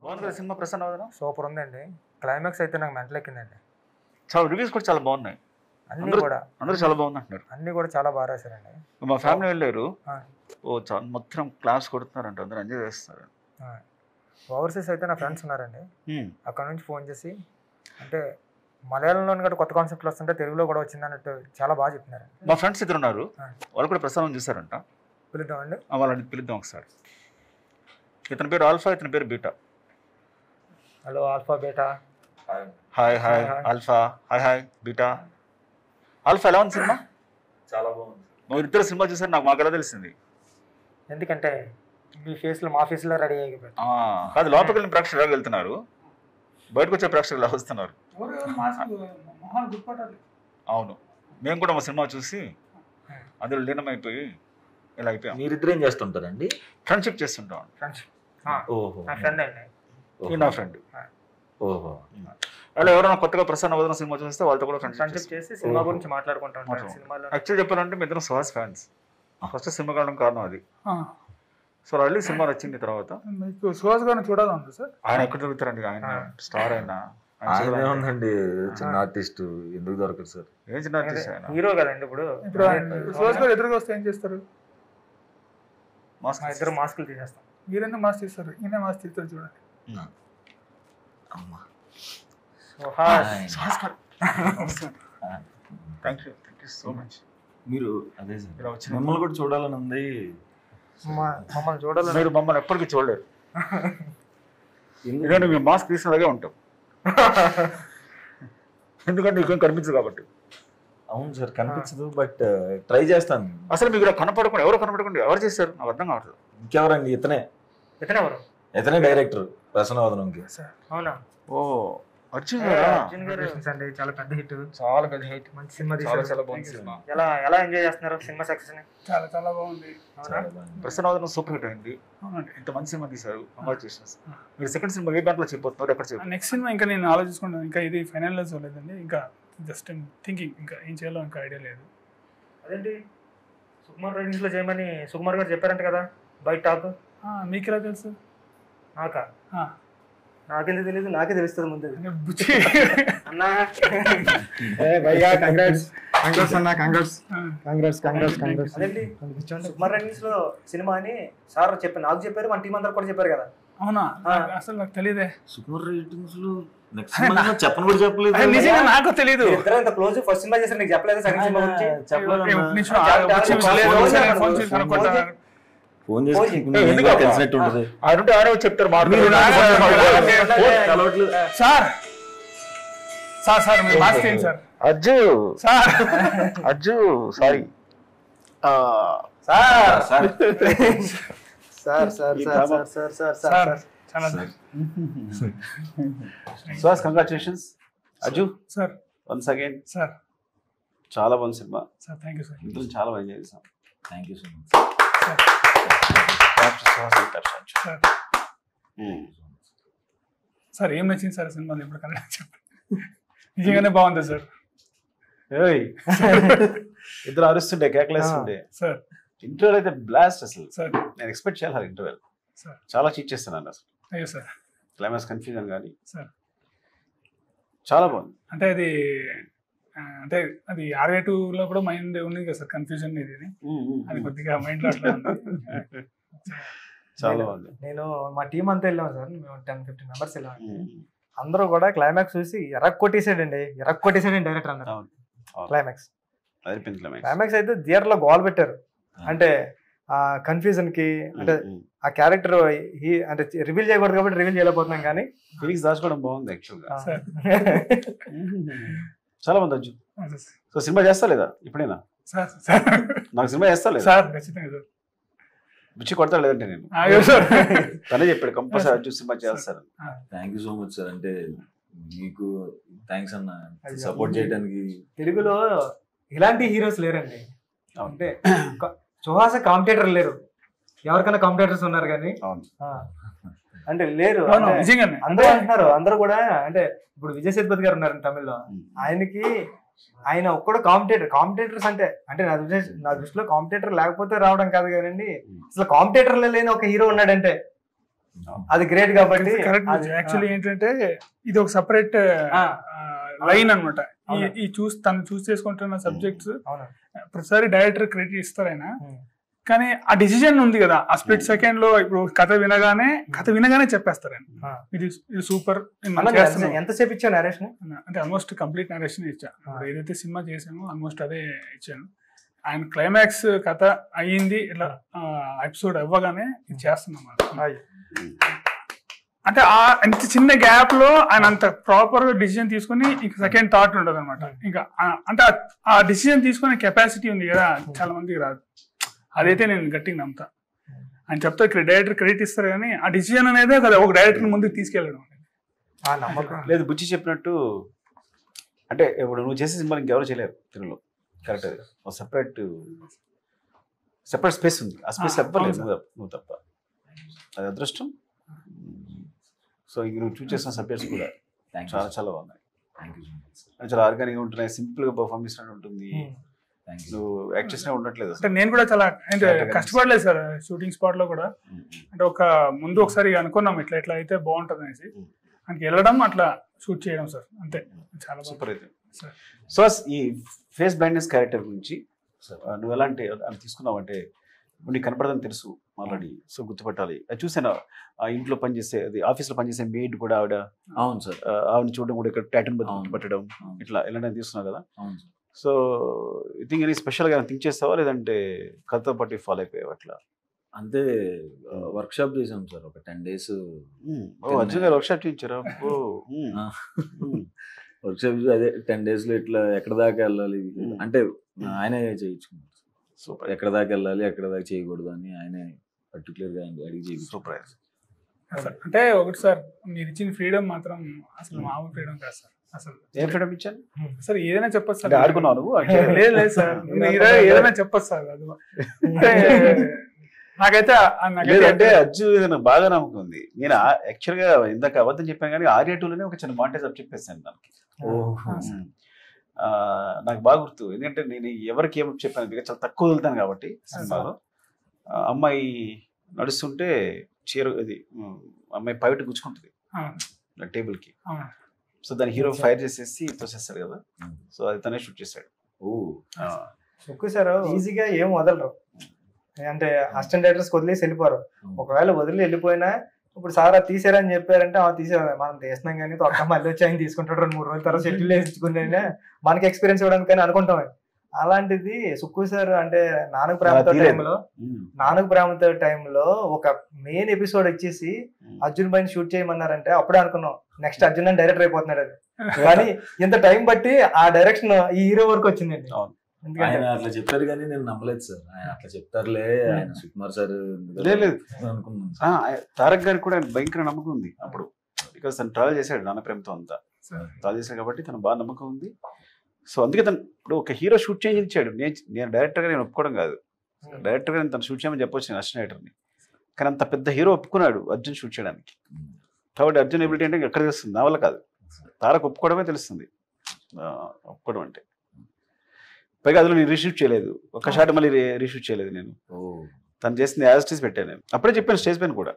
బాగుంది కదా సినిమా ప్రసన్న వదనం? సూపర్ ఉందండి. క్లైమాక్స్ అయితే నాకు మెంటల్ ఎక్కిందండి. చాలా రివ్యూస్ కూడా చాలా బాగున్నాయి. అన్నీ కూడా అందరూ చాలా బాగుంది అంటున్నారు. అన్నీ కూడా చాలా బాగా రాశారండి. మా ఫ్యామిలీ వెళ్ళారు. చాలా మొత్తం క్లాస్ కొడుతున్నారంట, అందరూ ఎంజాయ్ చేస్తారు. ఓవర్సీస్ అయితే నా ఫ్రెండ్స్ ఉన్నారండి, అక్కడ నుంచి ఫోన్ చేసి అంటే మలయాళంలోని కూడా కొత్త కాన్సెప్ట్లు వస్తుంటే తెలుగులో కూడా వచ్చింది అన్నట్టు చాలా బాగా చెప్తున్నారు. మా ఫ్రెండ్స్ ఇద్దరు ఉన్నారు, వాళ్ళు కూడా ప్రసారం చూసారంట. పిలుద్దామండి, వాళ్ళని పిలుద్దాం ఒకసారి. ఇతని పేరు ఆల్ఫా, ఇతని పేరు beta. Hello alpha beta. Hi hi alpha. Hi hi beta. Alpha ఎలా ఉంది సినిమా? చాలా బాగుంది. మీరు ఇద్దరు సినిమా చూసారు, మాకు ఎలా తెలిసింది? ఎందుకంటే మీ ఫేస్లో మా ఫేస్లో రెడీ అయిపోయింది. కాదు, లోపలికి వెళ్ళిన ప్రేక్షకులు ఎలా వెళ్తున్నారు, బయటకు వచ్చే ప్రేక్షకులు ఎలా వస్తున్నారు? అవును, మేము కూడా మా సినిమా చూసి అందులో లీనమైపోయి ఇలా అయిపోయాం. మీరిద్దరు ఏం చేస్తుంటారండి? ఫ్రెండ్షిప్ చేస్తుంటాం. ఓహో, నా ఫ్రెండ్ అండి. నా ఫ్రెండ్. ఓహో, అలా ఎవరైనా కొత్తగా ప్రసన్న వదనం సినిమా చూస్తే వాళ్ళతో కూడా ఫ్రెండ్షిప్ చేసి సినిమా గురించి మాట్లాడుకుంటాం. యాక్చువల్ చెప్పాలంటే మీ ఇద్దరం సుహాస్ ఫ్యాన్స్. ఫస్ట్ సినిమా కావడం కారణం అది. సో వెళ్ళి సినిమా వచ్చింది తర్వాత మీకు సుహాస్ గారిని చూడాలండి సార్. ఆయన ఎక్కడ దొరుకుతారండి, ఆయన స్టార్. ఆయన ఉందండి, చిన్న ఆర్టిస్ట్, ఎందుకు దొరకదు సార్? ఏం చిన్న ఆర్టిస్ట్ ఆయన, హీరో కదండి. ఇప్పుడు సుహాస్ గారు ఎదురుగా వస్తే ఏం చేస్తారు? ఇద్దరు మాస్కులు తీసేస్తాం. మీరైనా మాస్క్ తీస్తారు, ఈయన మాస్క్ తీస్తారు, చూడండి. Thank you so much. మీరు అదే సార్, మిమ్మల్ని కూడా చూడాలని ఉంది. మమ్మల్ని చూడాలి. మీరు మమ్మల్ని ఎప్పటికీ చూడలేరు, ఎందుకంటే మేము మాస్క్ తీసినలాగే ఉంటాం. ఎందుకంటే నీకేం కనిపించదు కాబట్టి. అవును సార్, కనిపించదు, బట్ ట్రై చేస్తాను. అసలు మీకు కనపడకుండా ఎవరు చేశారు నాకు అర్థం కావట్లేదు. ఇంకెవరండి? ఇతనే డైరెక్టర్ ప్రసన్న వదనంకి. అవునా? ఓ అర్జున్ గారు అండి, చాలా పెద్ద హిట్. చాలా పెద్ద హిట్, మంచి సినిమా. చాలా బాగుంది సినిమా. ఎలా ఎంజాయ్ చేస్తున్నారు సినిమా సక్సెస్ ని? చాలా చాలా బాగుంది. ప్రసన్న వదనం సూపర్ హిట్ అయింది. ఇంత మంచి సినిమా తీశారు, కంగ్రాచులేషన్స్. మీరు సెకండ్ సినిమా ఏ బ్యాంక్ లో చెప్పబోతున్నారు, ఎక్కడ చెప్పారు? నెక్స్ట్ సినిమా ఇంకా నేను ఆలోచించుకుంటాను, ఇంకా ఇది ఫైనల్ లో చూడలేదండి, ఇంకా జస్ట్ థింకింగ్, ఇంకా ఏం చేయాలో ఇంకా ఐడియా లేదు. అదేంటి సుకుమార్ రైటింగ్స్ లో చేయమని సుకుమార్ గారు చెప్పారంట కదా బయట టాక్. మీకు ఎలా తెలుసు? నాకెందుకు తెలియదు, నాకే తెలుస్తుంది ముందు. అన్నా అదేంటి సుకుమార్ రైటింగ్స్ లో సినిమా అని సార్ చెప్పారు, నాకు చెప్పారు, మన టీం అందరు కూడా చెప్పారు కదా. అవునా? అసలు నాకు తెలియదే. సుకుమార్ రైటింగ్స్ లో చెప్పను కూడా చెప్పలేదు. నిజంగా నాకు తెలియదు. ఇంత క్లోజ్ ఫస్ట్ సినిమా చేశారు, నీకు చెప్పలేదు సెకండ్ సినిమా గురించి? ఫోన్ చేసి తెలిసినట్టు ఉంటుంది. ఆరో చెప్తారు సార్ మీరు మాస్క్ చేయండి sir. Ajju sorry Suhas, congratulations. Ajju sir, once again sir, చాలా బాగుంది cinema sir. Thank you sir, ఇందులో చాలా బాగా ఎంజాయ్ చేసాం. Thank you so much sir. ఏం నచ్చింది సార్ సినిమాలో ఇప్పుడు కన్నా చెప్పండి. నిజంగానే బాగుంది సార్. ఇద్దరు అరుస్తుండే, కేకలేస్తుండే. సార్ ఇంటర్వెల్ అయితే బ్లాస్ట్ అసలు. సార్ నేను ఎక్స్పెక్ట్ చేయాలి ఇంటర్వెల్. సార్ చాలా చీట్ చేస్తున్నాను అసలు. అయ్యో సార్, క్లైమాక్స్ కన్ఫ్యూజన్ కానీ సార్ చాలా బాగుంది. అంటే అది R2 కూడా మైండ్ ఉంది కదా సార్, కన్ఫ్యూజన్ ఇది. అది కొద్దిగా మైండ్ లో అట్లా ఉంది. చాలా బాగుంది. నేను మా టీం అంతా వెళ్ళాము సార్, మేము 10-15 మెంబర్స్ వెళ్ళాము. అందరూ కూడా క్లైమాక్స్ చూసి ఎరక్కొట్టేసాడండి డైరెక్టర్ అన్నారు. క్లైమాక్స్ అయితే థియేటర్ లో గోల్ పెట్టారు. అంటే ఆ కన్ఫ్యూజన్ కి, అంటే ఆ క్యారెక్టర్ అంటే రివీల్ చేయకూడదు కాబట్టి రివీల్ చేయలేకపోతున్నాం, కానీ ఫీలింగ్స్ దాచుకోవడం బాగుంది యాక్చువల్ గా. చాలా బాగుంది అజ్జు. సో సినిమా చేస్తా లేదా ఇప్పుడైనా? నాకు సినిమా చేస్తా లేదా? బుచ్చి కొడతా లేదంటే నేను తనే చెప్పాడు కంపల్సరీ అజ్జు సినిమా చేస్తారు. Thank you so much sir. అంటే మీకు థ్యాంక్స్ అన్న, సపోర్ట్ చేయడానికి. తెలుగులో ఇలాంటి హీరోస్ లేరండి. అంటే సుహాస్ కాంపిటేటర్ లేరు, ఎవరికైనా కాంపిటేటర్స్ ఉన్నారు కానీ అంటే లేరు. అందరూ అంటున్నారు, అందరూ కూడా. అంటే ఇప్పుడు విజయ్ సేతుపతి గారు ఉన్నారు తమిళ్లో, ఆయన ఒక్కడు కాంపిటేటర్స్ అంటే నా దృష్టిలో కాంపిటేటర్ లేకపోతే రావడం కాదు కానండి, అసలు కాంపిటేటర్లో లేని ఒక హీరో ఉన్నాడంటే అది గ్రేట్ కాబట్టి. కరెక్ట్. యాక్చువల్లీ ఏంటంటే ఇది ఒక సపరేట్ లైన్ అనమాట. ఈ తను చూస్ చేసుకుంటున్న సబ్జెక్ట్స్ ప్రతిసారి డైరెక్టర్ క్రెడిట్ ఇస్తారు ఆయన, కానీ ఆ డిసిజన్ ఉంది కదా ఆ స్ప్లిట్ సెకండ్ లో. ఇప్పుడు కథ వినగానే చెప్పేస్తారు ఆయన ఇది సూపర్. ఎంతసేపు ఇచ్చా నరేషన్ అంటే ఆల్మోస్ట్ కంప్లీట్ నరేషన్ ఇచ్చా. ఏదైతే సినిమా చేసామో ఆల్మోస్ట్ అదే ఇచ్చాను. ఆయన క్లైమాక్స్ కథ అయ్యింది ఇట్లా ఎపిసోడ్ అవ్వగానే ఇది చేస్తున్నాం. అంటే అంత చిన్న గ్యాప్ లో ఆయన అంత ప్రాపర్ గా డిసిజన్ తీసుకుని ఇంకా సెకండ్ థాట్ ఉండదు అనమాట. ఇంకా అంటే ఆ డిసిజన్ తీసుకునే కెపాసిటీ ఉంది కదా చాలా మందికి రాదు. అదైతే నేను గట్టిగా నమ్ముతా. ఆయన చెప్తా డైరెక్టర్ క్రెడిట్ ఇస్తారు కానీ ఆ డిసిజన్ అనేది కదా ఒక డైరెక్టర్ ముందుకు తీసుకెళ్ళడం లేదు. బుచ్చి చెప్పినట్టు అంటే ఇప్పుడు నువ్వు చేసే సినిమాలు ఇంకెవరు చేయలేరు తెలుగులో. కరెక్ట్. అది సెపరేట్ స్పేస్ ఉంది. ఆ స్పేస్ ఎవ్వలేదు నువ్వు తప్ప. అది అదృష్టం. సో ఇంక నువ్వు చూస్ చేసిన సబ్జెక్ట్స్ కూడా చాలా చాలా బాగున్నాయి. చాలా ఆర్గానిక్గా ఉంటున్నాయి. సింపుల్గా పర్ఫార్మ్ చేసినట్టు ఉంటుంది. నువ్వు యాక్ట్ చేసినా ఉండట్లేదు. అంటే నేను కూడా చాలా అంటే కష్టపడలేదు సార్ షూటింగ్ స్పాట్ లో కూడా. అంటే ముందు ఒకసారి అనుకున్నాం ఇట్లా అయితే బాగుంటుంది అనేసి, మనకి వెళ్ళడం అట్లా షూట్ చేయడం సార్ అంతే. చాలా సూపర్ అయితే. సో ఈ ఫేస్ బ్లైండ్నెస్ క్యారెక్టర్ గురించి నువ్వు ఎలాంటి తీసుకున్నావు అంటే నీకు కనపడదని తెలుసు ఆల్రెడీ, సో గుర్తుపట్టాలి. అది చూసాను ఆ ఇంట్లో పనిచేసే అది ఆఫీస్లో పనిచేసే మెయిడ్ కూడా ఆవిడ. అవును సార్. ఆవిడని చూడడం కూడా ఇక్కడ ప్యాటర్న్ గుర్తుపట్టడం ఇట్లా ఎలాంటి తీసుకున్నావు కదా. సో ఐ థింక్ ఎనీ స్పెషల్గా థింక్ చేస్తావా లేదంటే కథతో పాటు ఫాలో అయిపోయావు అట్లా? అంతే. వర్క్ షాప్ చేసాం సార్ ఒక 10 days. అర్జున్ గారు వర్క్ షాప్ చేయించారా? వర్క్ షాప్ అదే 10 days లో ఇట్లా ఎక్కడ దాకా వెళ్ళాలి అంటే ఆయనే చేయించుకున్నారు. సూపర్. ఎక్కడ దాకా వెళ్ళాలి ఎక్కడ దాకా చేయకూడదు అని ఆయనే పర్టికులర్ గా అడిగి చేయించు. సూపర్. అంటే ఒకటి సార్ మీరు ఇచ్చిన ఫ్రీడమ్ మాత్రం అసలు మామూలు ఫ్రీడమ్ కాదు సార్. అసలు ఏం ఫ్రీడమ్ ఇచ్చాను సార్? ఏదైనా చెప్పచ్చు సార్. ఆడుకున్నావు నువ్వు? లేదు సార్, ఏదైనా చెప్పచ్చు సార్. అది నాకైతే అంటే అర్జున్ నాకు బాగా నమ్మకం ఉంది. నేను యాక్చువల్ గా ఇందాక అబద్ధం చెప్పాను కానీ Arya 2లోనే ఒక చిన్న మాంటేజ్ అప్ చెప్పేసాను దానికి. నాకు బాగా గుర్తు. ఎందుకంటే నేను ఎవరికి ఏమో చెప్పాను చాలా తక్కువ వదులుతాను కాబట్టి సినిమాలో. అమ్మాయి నడుస్తుంటే చీర అది అమ్మాయి పైట గుచ్చుకుంటుంది టేబుల్ కి. సో దాని హీరో ఫైర్ చేసేసి తోసేస్తాడు కదా. సో అది తనే షూట్ చేశాడు. సార్ ఈజీగా ఏం వదలరు అంటే అసిస్టెంట్ డైరెక్టర్స్ వదిలేసి వెళ్ళిపోరు. ఒకవేళ వదిలి వెళ్ళిపోయినా ఇప్పుడు సార్ అది తీసారని చెప్పారంటే తీసారు మనం తీసినాం కానీ తొక్క మళ్ళీ వచ్చి ఆయన తీసుకుంటాడు 2-3 రోజుల తర్వాత షెడ్యూల్ వేసుకుని మనకి ఎక్స్పీరియన్స్ ఇవ్వడానికి కానీ అనుకుంటాం. అలాంటిది సుక్కు సార్ అంటే నాన్నకు ప్రేమతో టైంలో ఒక మెయిన్ ఎపిసోడ్ వచ్చేసి అర్జున్ పైన షూట్ చేయమన్నారంటే అప్పుడే అనుకున్నాం నెక్స్ట్ అర్జున్ అని డైరెక్టర్ అయిపోతున్నాడు అది. కానీ ఇంత టైం బట్టి ఆ డైరెక్షన్ ఈ హీరో వరకు వచ్చిందండి. ఆయన అట్లా చెప్పారు కానీ నేను నమ్మలేదు సార్. ఆయన అట్లా చెప్తారులే ఆయన సుకుమార్ సార్ అనుకున్నాను. తారక్ గారికి కూడా భయంకర నమ్మకం ఉంది అప్పుడు. బికాస్ తను ట్రావెల్ చేశాడు నాన్న ప్రేమతో అంతా ట్రావెల్ చేశాడు కాబట్టి తను బాగా నమ్మకం ఉంది. సో అందుకే తను ఇప్పుడు ఒక హీరో షూట్ చేసి ఇచ్చాడు. నేను డైరెక్టర్గా నేను ఒప్పుకోవడం కాదు. డైరెక్టర్గా నేను తను షూట్ చేయమని చెప్పొచ్చు నేను అసిస్టెంట్ డైరెక్టర్ని. కానీ అంత పెద్ద హీరో ఒప్పుకున్నాడు అర్జున్ షూట్ చేయడానికి. కాబట్టి అర్జున్ ఎబిలిటీ అంటే ఎక్కడ తెలుస్తుంది? నా వల్ల కాదు. తారక్ ఒప్పుకోవడమే తెలుస్తుంది ఒప్పుకోవడం అంటే. పైగా అందులో నేను రీషూట్ చేయలేదు. ఒక షాట్ మళ్ళీ రీషూట్ చేయలేదు నేను. తను చేసింది యాజ్ స్టేజ్ పెట్టాను. నేను అప్పుడే చెప్పాను స్టేజ్ పైన కూడా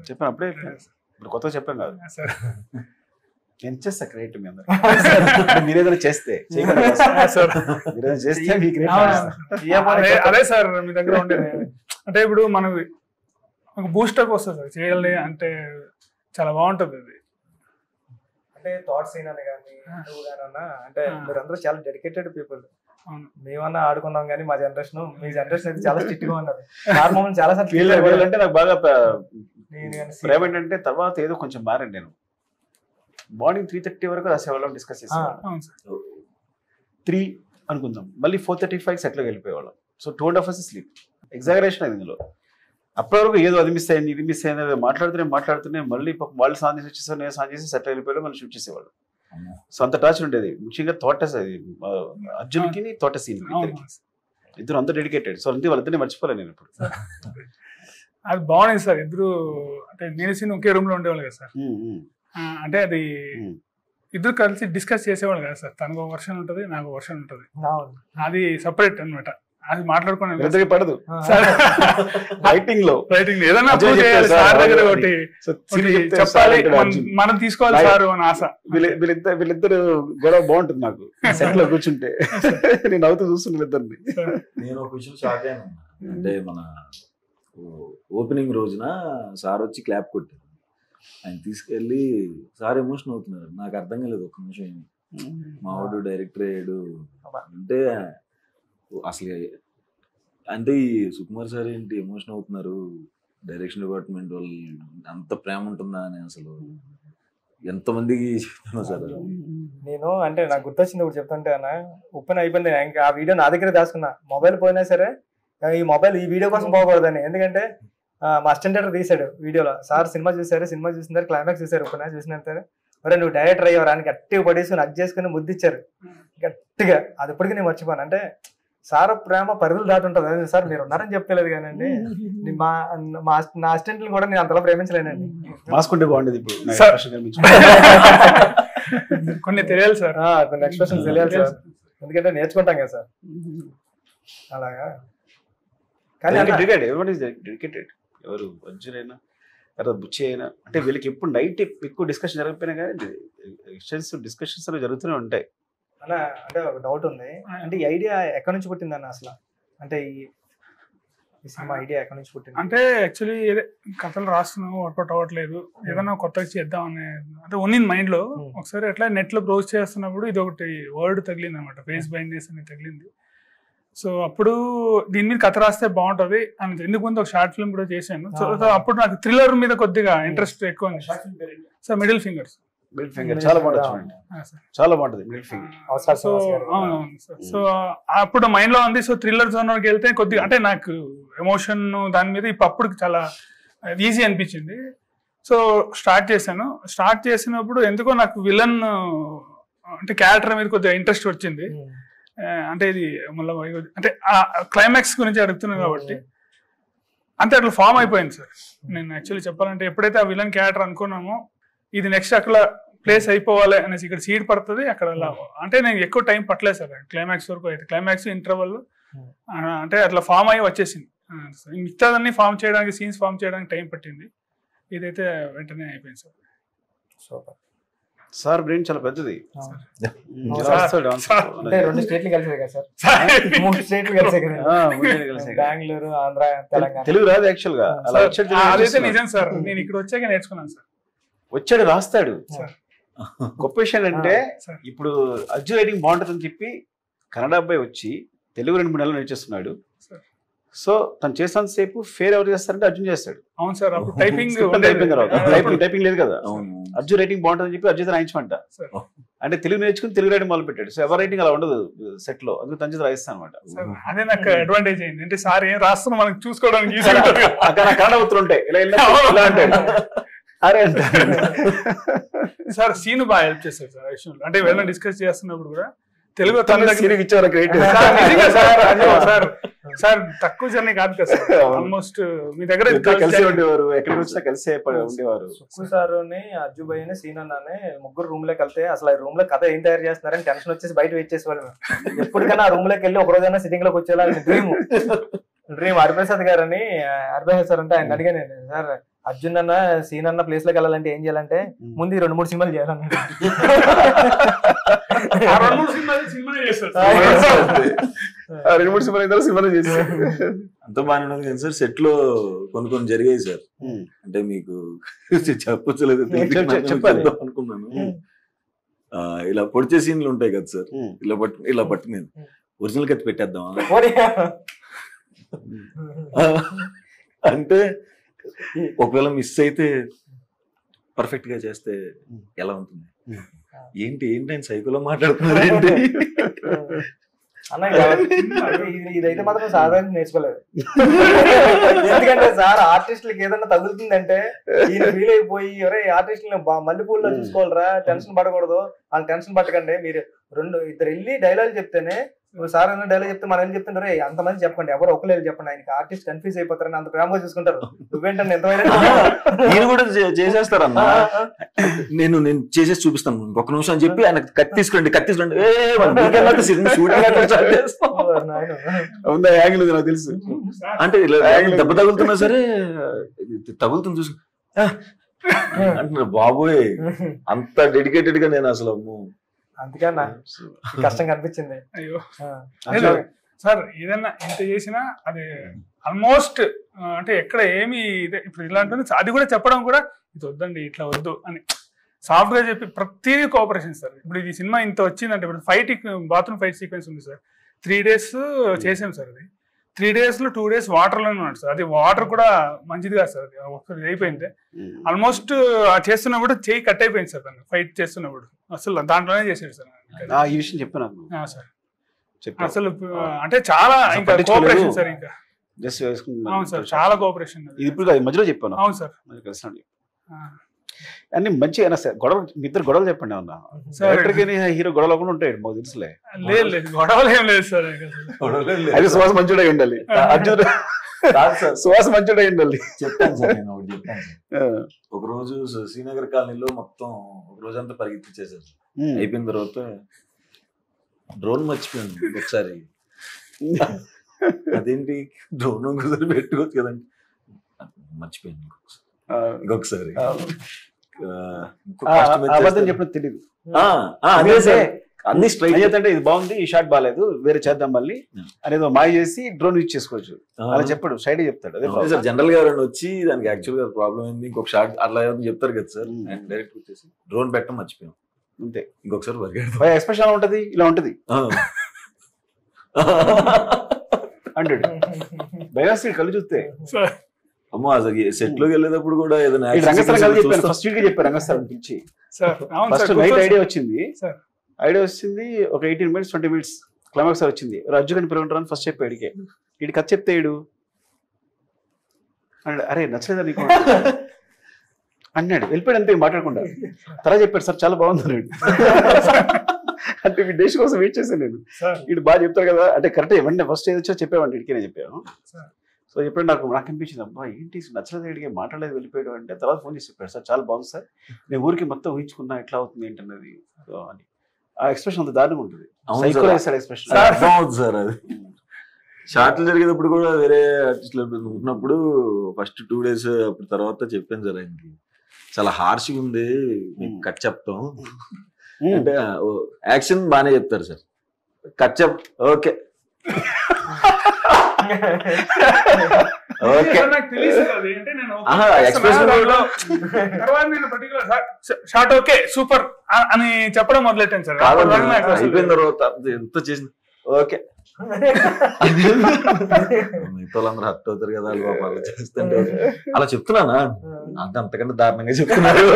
చెప్పాను. అప్పుడే ఇప్పుడు కొత్తగా చెప్పాను కాదు. నేను చేస్తా క్రియేట్ మీ అందరూ. మీరేదైనా చేస్తే అదే సార్ మీ దగ్గర ఉండేది. అంటే ఇప్పుడు మనకు ఒక బూస్టప్ వస్తుంది సార్ చేయాలి అంటే చాలా బాగుంటుంది అది. అంటే థాట్స్ అయినా కానీ అంటే మీరందరూ చాలా డెడికేటెడ్ పీపుల్. మేమన్నా ఆడుకున్నాం కానీ మా జనరేషన్ మీ జనరేషన్ అయితే చాలా స్ట్రిక్ట్ గా ఉన్నారు. చాలా సార్లు అంటే నాకు బాగా ప్రేమ ఏంటంటే తర్వాత ఏదో కొంచెం మారండి. నేను మార్నింగ్ 3:30 వరకు రాసేవాళ్ళం, డిస్కస్ చేసేవాళ్ళం. 3 అనుకుందాం, మళ్ళీ 4:35 సెట్లోకి వెళ్ళిపోయేవాళ్ళం. So 2.5 hours sleep. ఎగ్జాగరేషన్ అయింది ఇందులో. అప్పటి వరకు ఏదో అది మిస్ అయింది ఇది మిస్ అయింది మాట్లాడుతూనే మళ్ళీ వాళ్ళు సాన్ చేసి వచ్చేసారు, నేను సాన్ చేసి సెట్ వెళ్ళిపోయాడు, మళ్ళీ షూట్ చేసేవాళ్ళు. సో అంత టార్చర్ ఉండేది. ముఖ్యంగా తోటస్ అది అర్జున్కి తోట సీన్ ఇద్దరు అంత డెడికేటెడ్. సో అంతే వాళ్ళిద్దరిని మర్చిపోలే నేను ఇప్పుడు. అది బాగుంది సార్. ఇద్దరు అంటే నేను సీన్ ఒకే రూమ్ లో ఉండేవాళ్ళు కదా సార్. అంటే అది ఇద్దరు కలిసి డిస్కస్ చేసేవాళ్ళు కదా సార్. తనకు ఒక వర్షన్ ఉంటుంది, నాకు వర్షన్ ఉంటుంది. అది సపరేట్ అనమాట. అది మాట్లాడుకున్నాను వీళ్ళిద్దరికి పడదు రైటింగ్ లో రైటింగ్ ఏదైనా అజయ్ prove చేయాలి చెప్తాడు సార్ సార్ దగ్గర అని. ఒకటి సో సీన్ ఒకటి చెప్తే చెప్పాలి సార్ ఇక్కడ మనం తీసుకోవాలి Right. సార్ అని ఆశ. వీళ్ళిద్దరు గొడవ బాగుంటుంది నాకు సెట్ లో కూర్చుంటే నేను నవ్వుతూ చూస్తున్నా వీళ్ళిద్దరిని. నేను ఒక విషయం షాక్ అయ్యాను. అంటే మన ఓపెనింగ్ రోజున సార్ వచ్చి క్లాప్ కొట్టారు. ఆయన తీసుకెళ్ళి సార్ ఎమోషన్ అవుతున్నారు. నాకు అర్థం కాలేదు ఒక్క నిమిషం ఏమి. మా వాడు డైరెక్టర్ అయ్యాడు అంటే అసలు అంటే ఈ సుకుమార్ సార్ ఏంటి ఎమోషన్ అవుతున్నారు, డైరెక్షన్ డిపార్ట్మెంట్ వాళ్ళు అంత ప్రేమ ఉంటుందా అని అసలు ఎంతమందికి చెప్తున్నా సార్. నేను అంటే నాకు గుర్తొచ్చింది ఒకటి చెప్తుంటే అన్న, ఓపెన్ అయిపోయింది ఇంకా ఆ వీడియో నా దగ్గర దాచుకున్నా. మొబైల్ పోయినా సరే ఈ మొబైల్ ఈ వీడియో కోసం పోకూడదని, ఎందుకంటే మా అసిస్టెంట్ తీసాడు వీడియోలో. సార్ సినిమా చూసారు, సినిమా చూసిన క్లైమాక్స్ చూసారు, ఓపెన్ చూసినంత మరి నువ్వు డైరెక్టర్ అయ్యావు అని గట్టిగా పడేసుకుని అది చేసుకుని ముద్దిచ్చారు గట్టిగా. అది ఇప్పటికీ నేను మర్చిపోను. అంటే సార్ ప్రేమ పరిధులు దాటుంటది. అదే సార్ మీరు ఉన్నారని చెప్పలేదు కానండి, నా అసిస్టెంట్లు కూడా నేను అంతలా ప్రేమించలేనండి. మాస్కుంటే బాగుండేది ఇప్పుడు సార్. కొన్ని తెలియాలి సార్, కొన్ని ఎక్స్ప్రెషన్స్ తెలియాలి సార్, ఎందుకంటే నేర్చుకుంటాం కదా సార్ అలాగా. కానీ డెడికేటెడ్ ఎవరు అర్జున్ తర్వాత బుచ్చి అయినా అంటే వీళ్ళకి ఎప్పుడు నైట్ ఎక్కువ డిస్కషన్ జరగకపోయినా కానీ డిస్కషన్స్ జరుగుతూనే ఉంటాయి. అలా అంటే ఒక డౌట్ ఉంది, అంటే ఈ ఐడియా ఎక్కడి నుంచి పుట్టిందన్న అసలు? అంటే ఈ సినిమా ఐడియా ఎక్కడి నుంచి పుట్టింది? అంటే యాక్చువల్లీ కథలు రాస్తున్నావు వర్కౌట్ అవ్వట్లేదు, ఏదైనా కొత్తగా చేద్దాం అనే అంటే ఉన్నింది మైండ్ లో. ఒకసారి ఎట్లా నెట్ లో బ్రౌజ్ చేస్తున్నప్పుడు ఇది ఒకటి వర్డ్ తగిలింది అనమాట, ఫేస్ బ్లైండ్నెస్ అని తగిలింది. సో అప్పుడు దీని మీద కథ రాస్తే బాగుంటది అని ఇందుకు ముందు ఒక షార్ట్ ఫిల్మ్ కూడా చేశాను. సో అప్పుడు నాకు థ్రిల్లర్ మీద కొద్దిగా ఇంట్రెస్ట్ ఎక్కువ ఉంది. సో మిడిల్ ఫింగర్స్ చాలా బాగుంటుంది, చాలా బాగుంటుంది మిడిల్ ఫింగర్. సో అవునవును సార్. సో అప్పుడు మైండ్ లో ఉంది. సో థ్రిల్లర్ జోన్కి వెళ్తే కొద్దిగా అంటే నాకు ఎమోషన్ దాని మీద అప్పుడు చాలా ఈజీ అనిపించింది. సో స్టార్ట్ చేశాను. స్టార్ట్ చేసినప్పుడు ఎందుకో నాకు విలన్ అంటే క్యారెక్టర్ మీద కొద్దిగా ఇంట్రెస్ట్ వచ్చింది. అంటే ఇది మళ్ళీ అంటే క్లైమాక్స్ గురించి అడుగుతున్నాను కాబట్టి అంతే అట్లా ఫామ్ అయిపోయింది సార్. నేను యాక్చువల్లీ చెప్పాలంటే ఎప్పుడైతే ఆ విలన్ క్యారెక్టర్ అనుకున్నామో ఇది నెక్స్ట్ అక్కడ ప్లేస్ అయిపోవాలి అనేసి ఇక్కడ సీడ్ పడుతుంది అక్కడ అంటే నేను ఎక్కువ టైం పట్టలేదు సార్ క్లైమాక్స్ వరకు. అయితే క్లైమాక్స్ ఇంటర్వల్ అంటే అట్లా ఫామ్ అయ్యి వచ్చేసింది. మిగతాదన్నీ ఫామ్ చేయడానికి సీన్స్ ఫామ్ చేయడానికి టైం పట్టింది, ఇదైతే వెంటనే అయిపోయింది సార్. సూపర్ సార్ బ్రెయిన్ చాలా పెద్దది. రెండు స్టేట్లు కలిసాయి కదా సార్, 3 స్టేట్లు కలిసాయి కదా, బెంగళూరు, ఆంధ్ర, తెలంగాణ. తెలుగు రాదు యాక్చువల్ గా. అదైతే నిజం సార్, నేను ఇక్కడ వచ్చాక నేర్చుకున్నాను సార్. వచ్చాడు రాస్తాడు. గొప్ప విషయం అంటే ఇప్పుడు అర్జున్ రైటింగ్ బాగుంటుందని చెప్పి కన్నడ అబ్బాయి వచ్చి తెలుగు 2-3 నెలలు నేర్చేస్తున్నాడు. సో తను చేస్తాను సేపు ఫేర్ ఎవరు చేస్తారంటే అర్జున్ చేస్తాడు. అవును సార్, అప్పుడు టైపింగ్ టైపింగ్ లేదు కదా. అర్జున్ రైటింగ్ బాగుంటుందని చెప్పి అర్జున్ రాయించమంట. అంటే తెలుగు నేర్చుకుని తెలుగు రైటింగ్ మొదలు పెట్టాడు. సో ఎవరి రైటింగ్ అలా ఉండదు సెట్ లో, అందుకు తన చేత రాయిస్తాను అనమాట. అదే నాకు అడ్వాంటేజ్ అయింది. అంటే సార్ ఏం రాస్తున్నా మనకు చూసుకోవడానికి అక్కడ కన్నడ ఉత్తరం ఉంటాయి, ఇలా అంటాడు అరే అంట సార్. సీను బాగా హెల్ప్ చేస్తారు సార్ విషయంలో. అంటే వెళ్ళిన డిస్కస్ చేస్తున్నప్పుడు కూడా తెలుగు సార్ తక్కువ జర్నీ కాదు కదా సార్, ఆల్మోస్ట్ మీ దగ్గర కలిసి ఉండేవారు, ఎక్కడికి వచ్చినా కలిసే ఉండేవారు. సుక్కు సార్ అజ్జు భయ్ సీన్ అన్నానే ముగ్గురు రూమ్ లోకి వెళ్తే అసలు ఆ రూమ్ లో కథ ఏం తయారు చేస్తున్నారని టెన్షన్ వచ్చేసి బయట వెయిట్ చేసేవాళ్ళు. ఎప్పటికైనా ఆ రూమ్ లోకి వెళ్ళి ఒక రోజైనా సిట్టింగ్ లోకి వచ్చేలా డ్రీమ్ హరిప్రసాద్ గారు అని. హరిప్రసాద్ సార్ అంటే ఆయన అడిగా నేను, సార్ అర్జున్ అన్న సీన్ అన్న ప్లేస్ లోకి వెళ్ళాలంటే ఏం చేయాలంటే ముందు 2-3 సినిమాలు చేయాలన్నాడు. 2-3 సినిమాలు చేశారు. అంత బాగానే ఉన్నది కానీ సార్ సెట్ లో కొన్ని జరిగాయి సార్. అంటే మీకు చెప్పలేదు అనుకున్నాను. ఇలా పొడిచే సీన్లు ఉంటాయి కదా సార్, ఇలా పట్టుకునేది ఒరిజినల్ కత్తి పెట్టేద్దామా అంటే ఒకవేళ మిస్ అయితే పర్ఫెక్ట్ గా చేస్తే ఎలా ఉంటుంది, ఏంటి ఆయన సైకోలో మాట్లాడుతున్నారు ఏంటి అన్న. ఇదైతే మాత్రం సాధారణ నేర్చుకోలేదు, ఎందుకంటే సార్ ఆర్టిస్టులకి ఏదన్నా తగులుతుందంటే ఈయన ఫీల్ అయిపోయి ఎవరే ఆర్టిస్టులు మల్లెపూల్లో చూసుకోవాలరా, టెన్షన్ పడకూడదు, వాళ్ళు టెన్షన్ పట్టకండి, మీరు 2-2 వెళ్ళి డైలాగ్ చెప్తేనే సార్ అన్న డైలాగ్ చెప్తే మనం ఏం చెప్తుంటారు, అంతమంది చెప్పండి, ఎవరు ఒకలేదు చెప్పండి, ఆయనకి ఆర్టిస్ట్ కన్ఫ్యూజ్ అయిపోతారని అంత ప్రేమగా చూసుకుంటారు. నువ్వేంటంటే ఎంతమైనా నేను కూడా చేసేస్తారన్నా. నేను చేసేసి చూపిస్తాను ఇంకొక నిమిషం అని చెప్పి ఆయన కత్తి తీసుకోండి నాకు తెలుసు. అంటే దెబ్బ తగులుతున్నా సరే తగులుతుంది చూసు అంటున్నారు. బాబోయ్ అంత డెడికేటెడ్ గా నేను అసలు అందుకన్నా కష్టం కనిపించింది. అయ్యో సార్, ఏదన్నా ఎంత చేసినా అది ఆల్మోస్ట్ అంటే ఎక్కడ ఏమి ఇప్పుడు ఇలా ఉంటుంది. అది కూడా చెప్పడం కూడా ఇది వద్దండి ఇట్లా వద్దు అని సాఫ్ట్ గా చెప్పి ప్రతిదీ కోఆపరేషన్ సార్. ఇప్పుడు ఇది సినిమా ఇంత వచ్చిందంటే ఇప్పుడు బాత్రూమ్ ఫైట్ సీక్వెన్స్ ఉంది సార్, 3 days చేసాం సార్. అది 3 days లో 2 days వాటర్లోనే ఉన్నాడు సార్. అది వాటర్ కూడా మంచిది కాదు సార్, అది ఒకసారి అయిపోయింది. ఆల్మోస్ట్ చేస్తున్నప్పుడు చేయి కట్ అయిపోయింది సార్, తను ఫైట్ చేస్తున్నప్పుడు అసలు దాంట్లోనే చేసాడు సార్. ఈ విషయం చెప్పాను సార్ అసలు అంటే చాలా ఇంకా కోఆపరేషన్ సార్, ఇంకా జస్ట్ అవును సార్ చాలా కోఆపరేషన్. ఇది ఇప్పుడు మధ్యలో చెప్పాను. అవును సార్ కలిసి అన్ని మంచిగా సార్. గొడవలు మీ ఇద్దరు గొడవలు చెప్పండి అన్న. హీరో గొడవలు కూడా ఉంటాయి మాకు తెలుసులే. లేదు గొడవలు ఏం లేదు సార్. అది సువాస మంచుడై ఉండాలి, అర్జున్ సువాస మంచుడై ఉండాలి. చెప్తాను సార్, నేను ఒకటి చెప్తాను సార్. ఒక రోజు శ్రీనగర్ కాలనీలో మొత్తం ఒక రోజంతా పరిగెత్తిచ్చేసారు. అయిపోయిన తర్వాత డ్రోన్ మర్చిపోయాను ఒకసారి. అదేంటి డ్రోన్ ఒకసారి పెట్టుకోవచ్చు కదండి, మర్చిపోయాను ఇంకొకసారి. అబద్ధం చెప్పడం తెలియదు అన్ని స్ట్రైట్ అంటే ఇది బాగుంది, ఈ షాట్ బాగాలేదు, వేరే చేద్దాం మళ్ళీ అనేది మాయ చేసి డ్రోన్ యూజ్ చేసుకోవచ్చు అలా చెప్పాడు. స్ట్రైట్ చెప్తాడు. అదే సార్, జనరల్ గా ఎవరైనా వచ్చి దానికి యాక్చువల్ గా ప్రాబ్లం ఏంది ఇంకొక షాట్ అట్లా చెప్తారు కదా సార్. అండ్ డైరెక్ట్ వచ్చేసి డ్రోన్ పెట్టడం మర్చిపోయాం అంతే. ఇంకొకసారి ఎక్స్ప్రెషన్ ఎలా ఉంటది, ఇలా ఉంటది అంటాడు. భయవేస్తాడు కళ్ళు చూస్తే. అమ్మో అసలు సెట్ లోకి వెళ్ళేటప్పుడు కూడా ఏదైనా రంగస్థలం ఫస్ట్ వీక్ చెప్పారు. రంగస్థలం పిలిచి ఫస్ట్ నైట్ ఐడియా వచ్చింది. ఒక 18 minutes 20 minutes క్లైమాక్స్ వచ్చింది. రజ్జు కానీ పిలవంటారని ఫస్ట్ చెప్పాడు. వీడి కథ చెప్తే వీడు అన్నాడు, అరే నచ్చలేదా నీకు అన్నాడు. వెళ్ళిపోయాడు అంతే మాట్లాడకుండా. తర్వాత చెప్పాడు, సార్ చాలా బాగుంది అన్నాడు. అంటే వీడి డేస్ కోసం వెయిట్ చేశాను నేను. వీడు బాగా చెప్తారు కదా అంటే కరెక్ట్ ఇవ్వండి, ఫస్ట్ ఏదొచ్చో చెప్పామంటే ఇడికి నేను చెప్పాను. సో ఎప్పుడు నాకు అనిపించింది, అబ్బా ఏంటి నచ్చలేదు వీడికి మాట్లాడలేదు వెళ్ళిపోయాడు అంటే. తర్వాత ఫోన్ చేసి చెప్పాడు, సార్ చాలా బాగుంది సార్, నేను ఊరికి మొత్తం ఊహించుకున్నా ఎట్లా అవుతుంది ఏంటన్నది అని. ఆ ఎక్స్ప్రెషన్ అంత దారుణంగా ఉంటుంది. ఎక్స్ప్రెషన్ సార్ అది షార్ట్లు జరిగేటప్పుడు కూడా వేరే ఆర్టిస్టులు ఉన్నప్పుడు ఫస్ట్ 2 days అప్పుడు తర్వాత చెప్పాను సార్ ఆయనకి, చాలా హార్ష్గా ఉంది మీకు కట్ చెప్తాం అంటే. యాక్షన్ బాగానే చెప్తారు sir, cut okay short okay super అని చెప్పడం మొదలెట్టాను సార్. అయిపోయిన తర్వాత ఎంత చేసిన ఓకే మిగతా వాళ్ళందరూ హర్ట్ అవుతారు కదా అలా చేస్తుంటే అలా చెప్తున్నానా అంటే అంతకంటే దారుణంగా చెప్తున్నారు.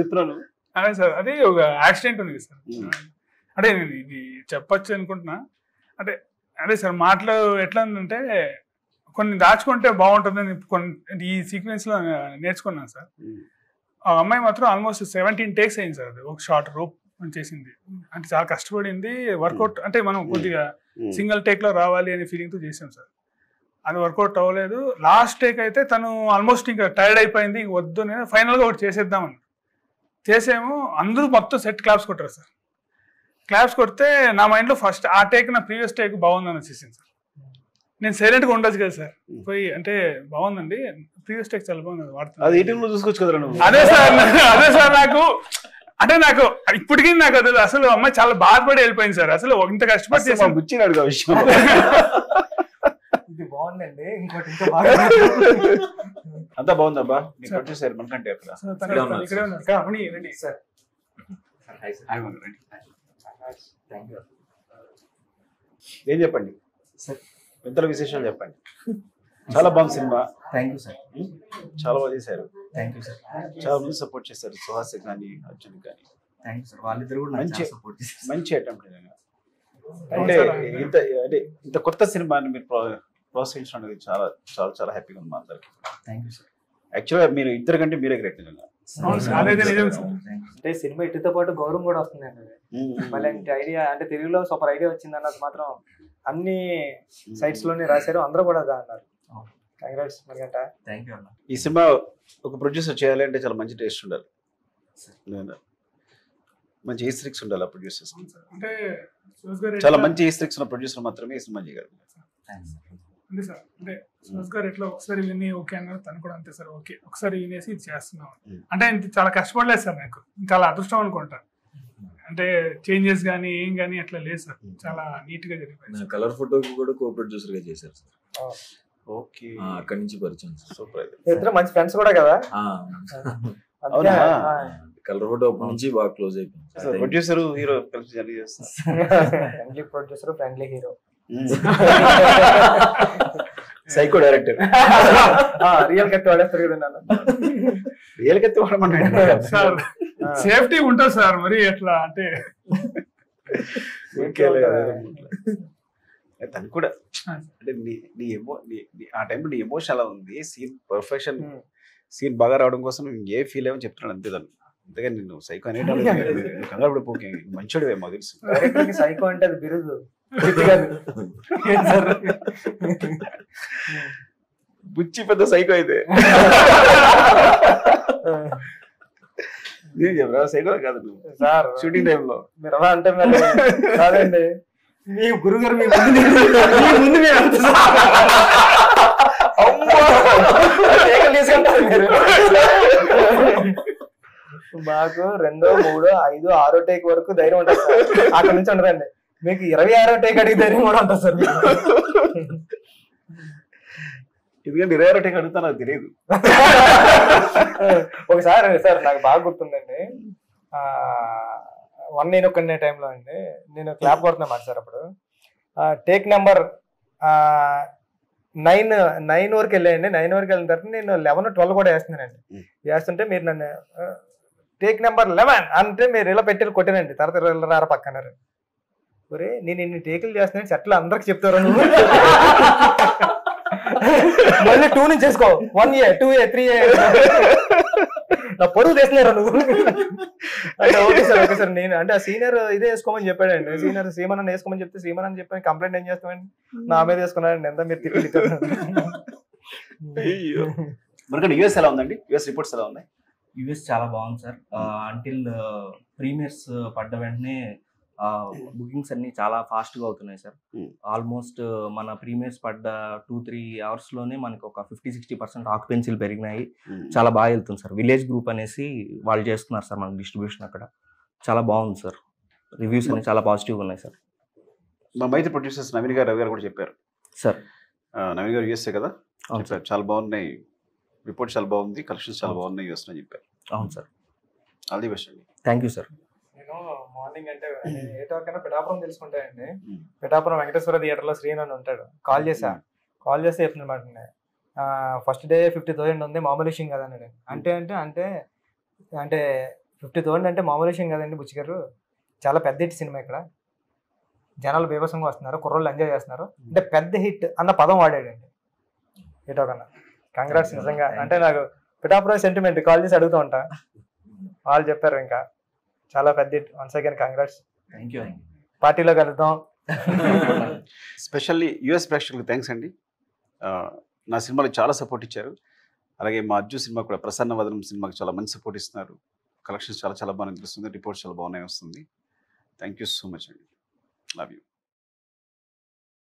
చెప్తున్నాను అదే సార్, అది ఒక యాక్సిడెంట్ ఉంది సార్. అంటే నేను ఇది చెప్పచ్చు అనుకుంటున్నా. అంటే అదే సార్ మాటలు ఎట్లా ఉందంటే కొన్ని దాచుకుంటే బాగుంటుందని కొన్ని ఈ సీక్వెన్స్ లో నేర్చుకున్నాను సార్. ఆ అమ్మాయి మాత్రం ఆల్మోస్ట్ 17 takes అయింది సార్. అది ఒక షార్ట్ రోప్ చేసింది అంటే చాలా కష్టపడింది. వర్కౌట్ అంటే మనం కొద్దిగా సింగిల్ టేక్ లో రావాలి అనే ఫీలింగ్ తో చేసాం సార్. అది వర్కౌట్ అవ్వలేదు. లాస్ట్ టేక్ అయితే తను ఆల్మోస్ట్ ఇంకా టైర్డ్ అయిపోయింది, వద్దు నేను ఫైనల్ గా ఒకటి చేసేద్దామని చేసేమో. అందరూ మొత్తం సెట్ క్లాప్స్ కొట్టారు సార్. క్లాప్స్ కొడితే నా మైండ్ లో ఫస్ట్ ఆ టేక్ నా ప్రీవియస్ టేక్ బాగుందని వచ్చేసింది సార్. నేను సైలెంట్ గా ఉండొచ్చు కదా సార్, పోయి అంటే బాగుందండి ప్రీవియస్ టేక్ చాలా బాగుంది వాడుతున్నాను చూసుకోవచ్చు కదా. అదే సార్ నాకు అంటే నాకు ఇప్పటికీ నాకు అది అసలు అమ్మాయి చాలా బాధపడి వెళ్ళిపోయింది సార్. అసలు ఇంత కష్టపడి చేసాను గుచ్చినాడు ఆ విషయం. ఇది బాగుందండి, ఇంకోటి ఇంకా అంతా బాగుందబ్బా. మీకు వచ్చేసారు మనకంటే ఏం చెప్పండి పెద్దల విశేషాలు చెప్పండి. చాలా బాగుంది సినిమా. థ్యాంక్ యూ సార్, చాలా బాగా చేశారు. Thank you sir. చాలా మంది సపోర్ట్ చేశారు, సుహాస్ కానీ అర్జున్ కానీ. థ్యాంక్ యూ సార్, వాళ్ళిద్దరు కూడా మంచి అటెంప్ట్. అంటే ఇంత కొత్త సినిమాని మీరు ప్రోత్సహించడం అనేది చాలా చాలా చాలా హ్యాపీగా ఉంది మా అందరికి. Thank you sir. యాక్చువల్గా మీరు ఇద్దరు కంటే మీరే గ్రేట్ నిజంగా. అదైతే నిజం సార్. అంటే సినిమా ఇటుతో పాటు గౌరవం కూడా వస్తుందండి అది. మళ్ళీ ఐడియా అంటే తెలుగులో సూపర్ ఐడియా వచ్చింది అన్నది మాత్రం అన్ని సైట్స్ లోనే రాశారు, అందరూ కూడా అదే అన్నారు. కంగ్రాట్స్ మరిగంట. ఈ సినిమా ఒక ప్రొడ్యూసర్ చేయాలి అంటే చాలా మంచి టేస్ట్ ఉండాలి, మంచి ఈస్ట్రిక్స్ ఉండాలి ఆ ప్రొడ్యూసర్స్. అంటే సుహాస్ గారు చాలా మంచి ఈస్ట్రిక్స్ ఉన్న ప్రొడ్యూసర్ మాత్రమే ఈ సినిమా చేయగలరు. అంటే సార్ అంటే సుహాస్ గారు ఎట్లా ఒకసారి విని ఓకే అన్నారు, తను కూడా అంతే సార్ ఓకే ఒకసారి వినేసి ఇది చేస్తున్నాం అంటే ఇంత చాలా కష్టపడలేదు సార్, నాకు చాలా అదృష్టం అనుకుంటా. అంటే చేంజెస్ కానీ ఏం కానీ అట్లా లేదు సార్, చాలా నీట్ గా జరిగిపోయింది. కలర్ ఫోటోకి కూడా కో ప్రొడ్యూసర్ గా చేశారు సార్. ఓకే, అక్కడి నుంచి పరిచయం సార్. సూపర్. ఇద్దరు మంచి ఫ్రెండ్స్ కూడా కదా. అవునా? కలర్ ఫోటో అప్పటి నుంచి బాగా క్లోజ్ అయిపోయింది. ప్రొడ్యూసర్ హీరో కలిసి జర్నీ చేస్తారు. Friendly producer, friendly hero, psycho director. Real కత్తి వాడేస్తారు కదా. రియల్ కత్తి వాడమన్నాడు సార్. సేఫ్టీ ఉంటుంది సార్, మరి ఎట్లా అంటే తను కూడా అంటే ఆ టైంలో నీ ఎమోషన్ అలా ఉంది, సీన్ పర్ఫెక్షన్, సీన్ బాగా రావడం కోసం ఏ ఫీల్ అయ్యని చెప్తున్నాడు అంతే. దాన్ని అంతేగాని నేను సైకో అనే కంగారు పడిపోకే, మంచోడివే మాకు తెలుసు. సైకో అంటే అది బిరుదు, బుచ్చి పెద్ద సైకో అయితే సైకో కాదు నువ్వు సార్. షూటింగ్ టైంలో మీరు అలా అంటే మరి కాదండి, మీ గురుగారు మీ ముందు తీసుకుంటారు మీరు. మాకు 2, 3, 5, 6 టేక్ వరకు ధైర్యం ఉంటుంది సార్, అక్కడ నుంచి ఉండదండి. మీకు 26వ టేక్ అడిగి ధైర్యం కూడా ఉంటుంది సార్. ఎందుకంటే 26వ టేక్ అడుగుతా నాకు తెలియదు. ఒకసారి సార్ నాకు బాగా గుర్తుందండి, 1 నేను ఒక్కనే టైంలో అండి, నేను క్లాప్ కొడుతున్నా సార్. అప్పుడు టేక్ నెంబర్ 9 వరకు వెళ్ళాయండి. 9 వరకు వెళ్ళిన తర్వాత నేను 11, 12 కూడా వేస్తున్నానండి. వేస్తుంటే మీరు నన్ను టేక్ నెంబర్ 11 అంటే మీరు ఇలా పెట్టి కొట్టానండి. తర్వాత రారా పక్కన్నారు. ఒరే నేను ఇన్ని టేకులు చేస్తున్నాను చెట్లు అందరికి చెప్తారు నువ్వు, మళ్ళీ 2 నుంచి చేసుకో, 1A 2A 3A నా పొరుగు తెస్తున్నారా నువ్వు అంటే. ఓకే సార్ నేను అంటే ఆ సీనియర్ ఇదే వేసుకోమని చెప్పాడండి. సీనియర్ సీమన్ వేసుకోమని చెప్తే సీమన్ అని చెప్పాను. కంప్లైంట్ ఏం చేస్తామండి, నా మీద వేసుకున్నాడండి. ఎంత మీరు తిప్పి మనకంటే యూఎస్ ఎలా ఉందండి? యూఎస్ రిపోర్ట్స్ ఎలా ఉన్నాయి? యూఎస్ చాలా బాగుంది సార్. అంటిల్ ప్రీమియర్స్ పడ్డ వెంటనే బుకింగ్స్ అన్ని చాలా ఫాస్ట్ గా అవుతున్నాయి సార్. ఆల్మోస్ట్ మన ప్రీమియర్స్ పడ్డ 2-3 అవర్స్ లోనే మనకి ఒక 50-60% ఆక్యుపెన్సీలు పెరిగినాయి. చాలా బాగా వెళ్తుంది సార్. విలేజ్ గ్రూప్ అనేసి వాళ్ళు చేస్తున్నారు సార్ మనకి డిస్ట్రిబ్యూషన్, అక్కడ చాలా బాగుంది సార్. రివ్యూస్ అన్ని చాలా పాజిటివ్ ఉన్నాయి సార్. మా మైత్రి ప్రొడ్యూసర్స్ నవీన్ గారు, రవి గారు కూడా చెప్పారు సార్. నవీన్ గారు యూఎస్ఏ కదా చెప్పారు, చాలా బాగున్నాయి రిపోర్ట్, చాలా బాగుంది, కలెక్షన్స్ చాలా బాగున్నాయి యూఎస్ అని చెప్పారు. అవును సార్. ఆల్ ది బెస్ట్ అండి. Thank you sir. నేను మార్నింగ్ అంటే 8 వరకైనా పిఠాపురం తెలుసుకుంటాయండి. పిఠాపురం వెంకటేశ్వర థియేటర్లో శ్రీను అని ఉంటాడు. కాల్ చేస్తే చెప్తున్నమాట, ఫస్ట్ డే 50,000 ఉంది, మామూలు విషయం కదండి. అంటే 50,000 అంటే మామూలు విషయం కదండి బుచ్చి గారు, చాలా పెద్ద హిట్ సినిమా, ఇక్కడ జనాలు బీభత్సంగా వస్తున్నారు, కుర్రోళ్ళు ఎంజాయ్ చేస్తున్నారు అంటే పెద్ద హిట్ అన్న పదం వాడాడండి ఏటో కన్నా. కంగ్రాట్స్ నిజంగా. అంటే నాకు పిఠాపురం సెంటిమెంట్ కాల్ చేసి అడుగుతూ ఉంటా, వాళ్ళు చెప్పారు ఇంకా చాలా పెద్ద hit. Once again congrats. Thank you. పార్టీలో కలుద్దాం. స్పెషల్లీ యూఎస్ ప్రేక్షకులకు థ్యాంక్స్ అండి. నా సినిమాలకు చాలా సపోర్ట్ ఇచ్చారు. అలాగే మా అర్జున్ సినిమా కూడా, ప్రసన్న వదనం సినిమాకి చాలా మంచి సపోర్ట్ ఇస్తున్నారు. కలెక్షన్స్ చాలా బాగా అనిపిస్తుంది, రిపోర్ట్స్ చాలా బాగున్నాయి వస్తుంది. థ్యాంక్ యూ సో మచ్ అండి. Love you.